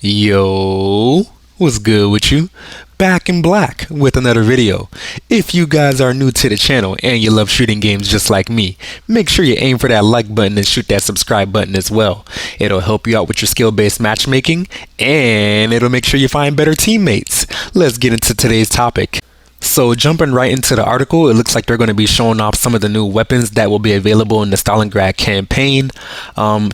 Yo, what's good with you? Back in black with another video. If you guys are new to the channel and you love shooting games just like me, make sure you aim for that like button and shoot that subscribe button as well. It'll help you out with your skill-based matchmaking and it'll make sure you find better teammates. Let's get into today's topic. So jumping right into the article, it looks like they're going to be showing off some of the new weapons that will be available in the Stalingrad campaign.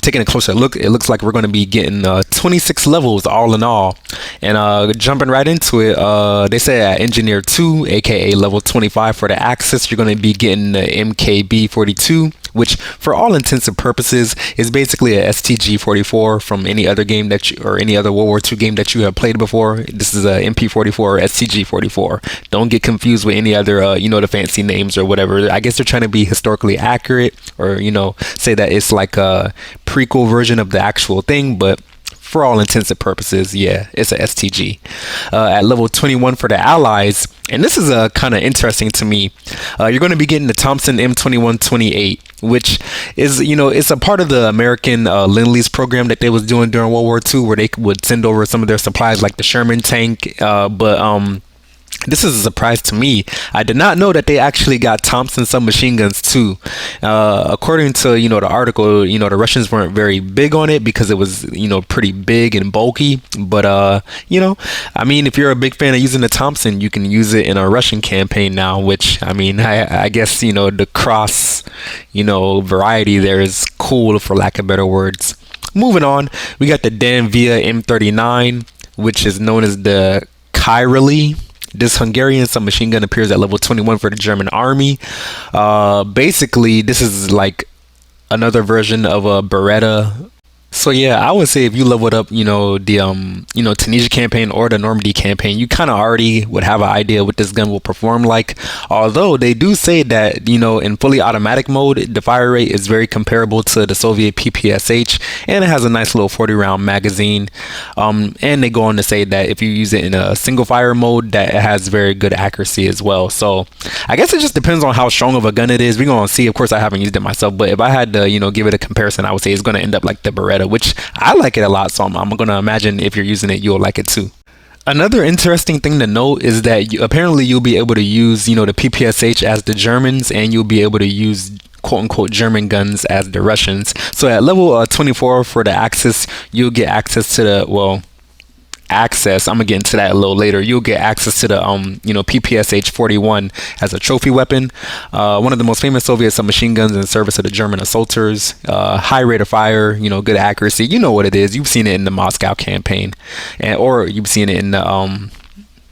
Taking a closer look, it looks like we're going to be getting 26 levels all in all. And jumping right into it, they say at Engineer 2, aka level 25 for the Axis, you're going to be getting the MKB-42, which for all intents and purposes is basically a STG-44 from any other game that you, or any other World War II game that you have played before. This is a MP-44 or STG-44. Don't get confused with any other, the fancy names or whatever. I guess they're trying to be historically accurate or, say that it's like a prequel version of the actual thing, but for all intents and purposes, yeah, it's a STG. At level 21 for the Allies, and this is kind of interesting to me, you're going to be getting the Thompson M2128, which is, it's a part of the American Lend-Lease program that they was doing during World War II, where they would send over some of their supplies like the Sherman tank, but this is a surprise to me. I did not know that they actually got Thompson submachine guns too. According to the article, the Russians weren't very big on it because it was pretty big and bulky. But I mean, if you're a big fan of using the Thompson, you can use it in a Russian campaign now. Which I mean, I guess the cross variety there is cool, for lack of better words. Moving on, we got the Danvia M39, which is known as the Kyrili. This Hungarian submachine gun appears at level 21 for the German army. Basically, this is like another version of a Beretta. So yeah, I would say if you leveled up, the Tunisia campaign or the Normandy campaign, you kind of already would have an idea what this gun will perform like. Although they do say that in fully automatic mode, the fire rate is very comparable to the Soviet PPSH, and it has a nice little 40-round magazine. And they go on to say that if you use it in a single fire mode, that it has very good accuracy as well. So I guess it just depends on how strong of a gun it is. We're gonna see. Of course, I haven't used it myself, but if I had to, give it a comparison, I would say it's gonna end up like the Beretta, which I like it a lot, so I'm gonna imagine if you're using it, you'll like it too. Another interesting thing to note is that apparently you'll be able to use the PPSH as the Germans, and you'll be able to use quote-unquote German guns as the Russians. So at level 24 for the Axis, you'll get access to the I'm gonna get into that a little later. You'll get access to the PPSH 41 as a trophy weapon, one of the most famous Soviet submachine guns in service of the German assaulters. High rate of fire, good accuracy. You know what it is. You've seen it in the Moscow campaign, or you've seen it in the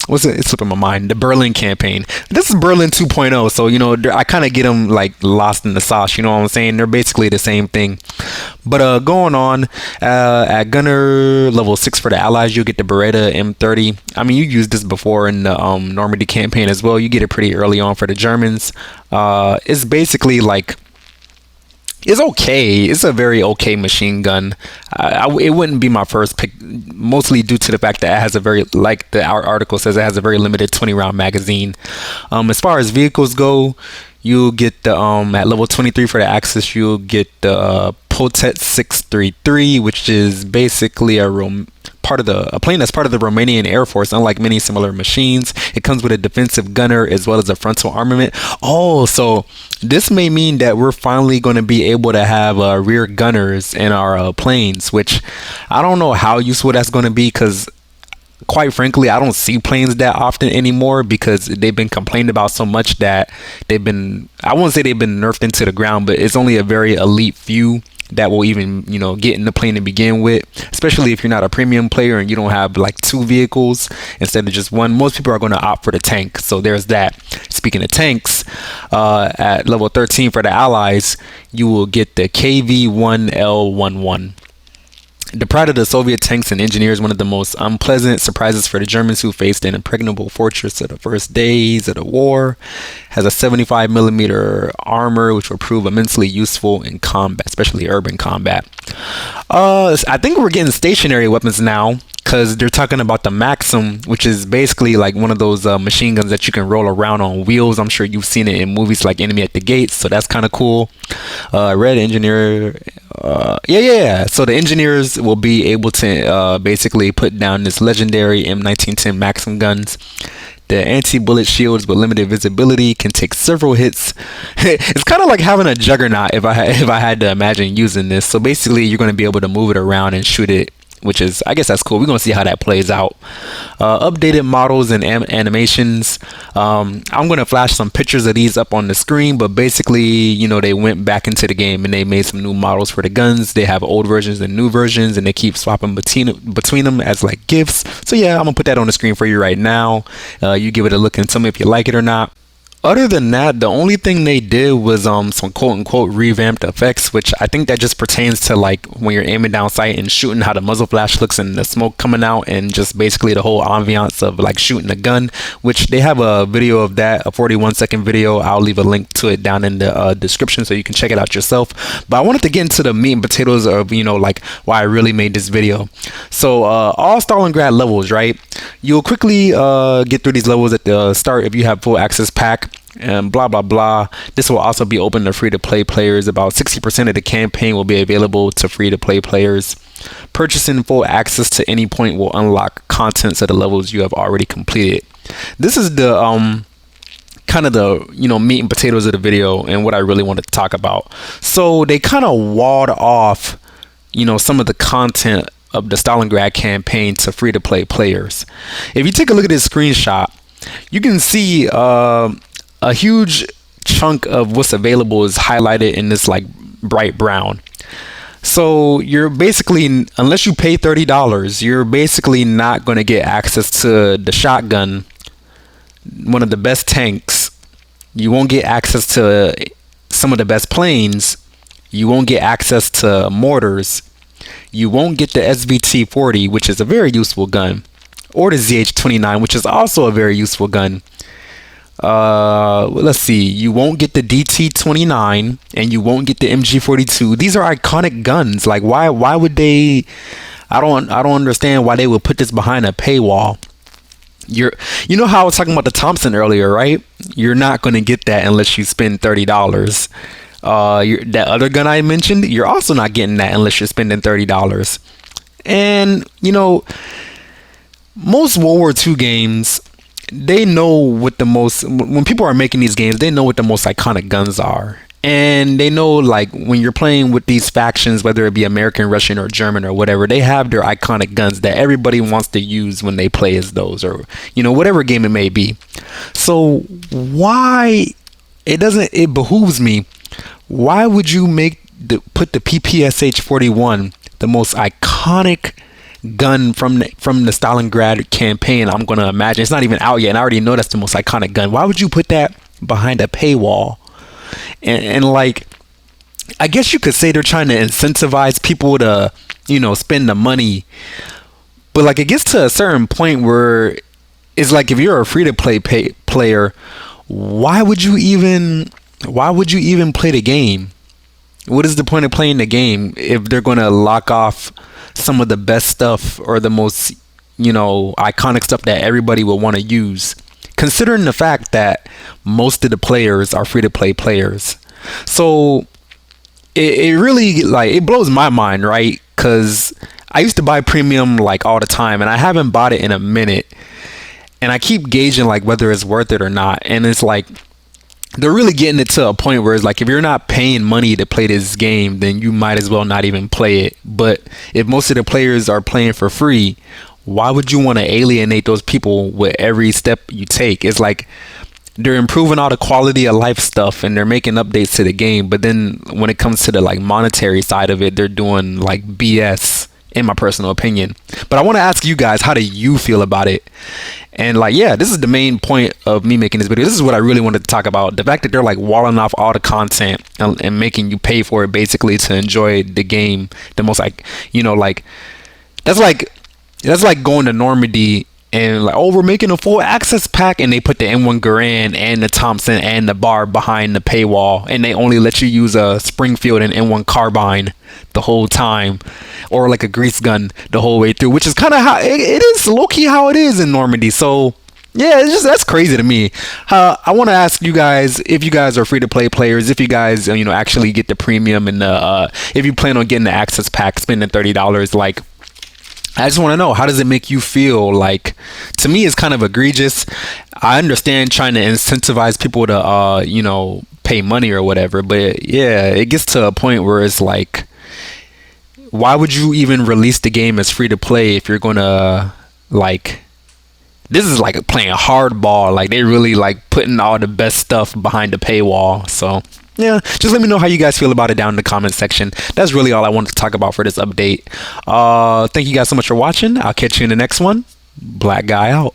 it's slipping my mind, the Berlin campaign. This is Berlin 2.0, so I kind of get them like lost in the sauce, you know what I'm saying? They're basically the same thing. But going on, at gunner level 6 for the Allies, you'll get the Beretta M30. I mean, you used this before in the Normandy campaign as well. You get it pretty early on for the Germans. It's basically like, it's okay. It's a very okay machine gun. It wouldn't be my first pick, mostly due to the fact that it has a very, like our article says, it has a very limited 20-round magazine. As far as vehicles go, you'll get the at level 23 for the Axis, you'll get the Potet 633, which is basically a plane that's part of the Romanian Air Force. Unlike many similar machines, it comes with a defensive gunner as well as a frontal armament. Oh, so this may mean that we're finally going to be able to have rear gunners in our planes, which I don't know how useful that's going to be, because quite frankly, I don't see planes that often anymore because they've been complained about so much that I won't say they've been nerfed into the ground, but it's only a very elite few that will even get in the plane to begin with, especially if you're not a premium player and you don't have like 2 vehicles instead of just one. Most people are going to opt for the tank, so there's that. Speaking of tanks, at level 13 for the Allies, you will get the KV-1L11. The pride of the Soviet tanks and engineers, one of the most unpleasant surprises for the Germans who faced an impregnable fortress of the first days of the war, has a 75mm armor which will prove immensely useful in combat, especially urban combat. I think we're getting stationary weapons now, because they're talking about the Maxim, which is basically like one of those machine guns that you can roll around on wheels. I'm sure you've seen it in movies like Enemy at the Gates, so that's kind of cool. Red engineer, yeah. So the engineers will be able to basically put down this legendary M1910 Maxim guns. The anti-bullet shields with limited visibility can take several hits. It's kind of like having a juggernaut if I had to imagine using this. So basically, you're going to be able to move it around and shoot it, which is, I guess that's cool. We're going to see how that plays out. Updated models and animations. I'm going to flash some pictures of these up on the screen, but basically, you know, they went back into the game and they made some new models for the guns. They have old versions and new versions, and they keep swapping between them as like gifts. So yeah, I'm going to put that on the screen for you right now. You give it a look and tell me if you like it or not. Other than that, the only thing they did was some quote-unquote revamped effects, which I think that just pertains to like when you're aiming down sight and shooting, how the muzzle flash looks and the smoke coming out, and just basically the whole ambiance of like shooting a gun, which they have a video of that, a 41-second video. I'll leave a link to it down in the description so you can check it out yourself. But I wanted to get into the meat and potatoes of, you know, like why I really made this video. So all Stalingrad levels, right? You'll quickly get through these levels at the start if you have full access pack. And blah blah blah. This will also be open to free-to-play players. About 60% of the campaign will be available to free-to-play players. Purchasing full access to any point will unlock contents of the levels you have already completed. This is the kind of the, you know, meat and potatoes of the video and what I really wanted to talk about. So they kind of walled off, you know, some of the content of the Stalingrad campaign to free-to-play players. If you take a look at this screenshot, you can see a huge chunk of what's available is highlighted in this like bright brown. So you're basically, unless you pay $30, you're basically not going to get access to the shotgun, one of the best tanks. You won't get access to some of the best planes. You won't get access to mortars. You won't get the SVT-40, which is a very useful gun, or the ZH-29, which is also a very useful gun. Let's see, you won't get the DT-29 and you won't get the MG-42. These are iconic guns. Like, why would they, I don't understand why they would put this behind a paywall. You know how I was talking about the Thompson earlier, right? You're not going to get that unless you spend $30. That other gun I mentioned, you're also not getting that unless you're spending $30. And you know, most World War II games, they know what the most, when people are making these games, they know what the most iconic guns are. And they know, like, when you're playing with these factions, whether it be American, Russian, or German, or whatever, they have their iconic guns that everybody wants to use when they play as those, or, you know, whatever game it may be. So why, it behooves me, why would you put the PPSH-41, the most iconic gun from the Stalingrad campaign? I'm gonna imagine it's not even out yet, and I already know that's the most iconic gun. Why would you put that behind a paywall? And like, I guess you could say they're trying to incentivize people to, you know, spend the money, but like, it gets to a certain point where it's like, if you're a free-to-play player, why would you even play the game? What is the point of playing the game if they're going to lock off some of the best stuff, or the most, you know, iconic stuff that everybody will want to use, considering the fact that most of the players are free-to-play players? So it really, like, it blows my mind, right? Because I used to buy premium like all the time, and I haven't bought it in a minute, and I keep gauging like whether it's worth it or not. And it's like, they're really getting it to a point where it's like, if you're not paying money to play this game, then you might as well not even play it. But if most of the players are playing for free, why would you want to alienate those people with every step you take? It's like, they're improving all the quality of life stuff and they're making updates to the game, but then when it comes to the like monetary side of it, they're doing like BS, in my personal opinion. But I want to ask you guys, how do you feel about it? And like, yeah, this is the main point of me making this video. This is what I really wanted to talk about. The fact that they're like walling off all the content and making you pay for it, basically, to enjoy the game. The most, like, you know, like, that's like going to Normandy and like, oh, we're making a full access pack, and they put the M1 Garand and the Thompson and the bar behind the paywall, and they only let you use a Springfield and M1 carbine the whole time, or like a grease gun the whole way through, which is kind of how it is low-key how it is in Normandy. So yeah, it's just, that's crazy to me. I want to ask you guys, if you guys are free-to-play players, if you guys actually get the premium, and if you plan on getting the access pack, spending $30, like, I just want to know, how does it make you feel? Like, to me, it's kind of egregious. I understand trying to incentivize people to pay money or whatever, but yeah, it gets to a point where it's like, why would you even release the game as free to play if you're gonna, like, this is like playing hardball. Like, they really like putting all the best stuff behind the paywall. So yeah, just let me know how you guys feel about it down in the comment section. That's really all I wanted to talk about for this update. Thank you guys so much for watching. I'll catch you in the next one. Black Guy out.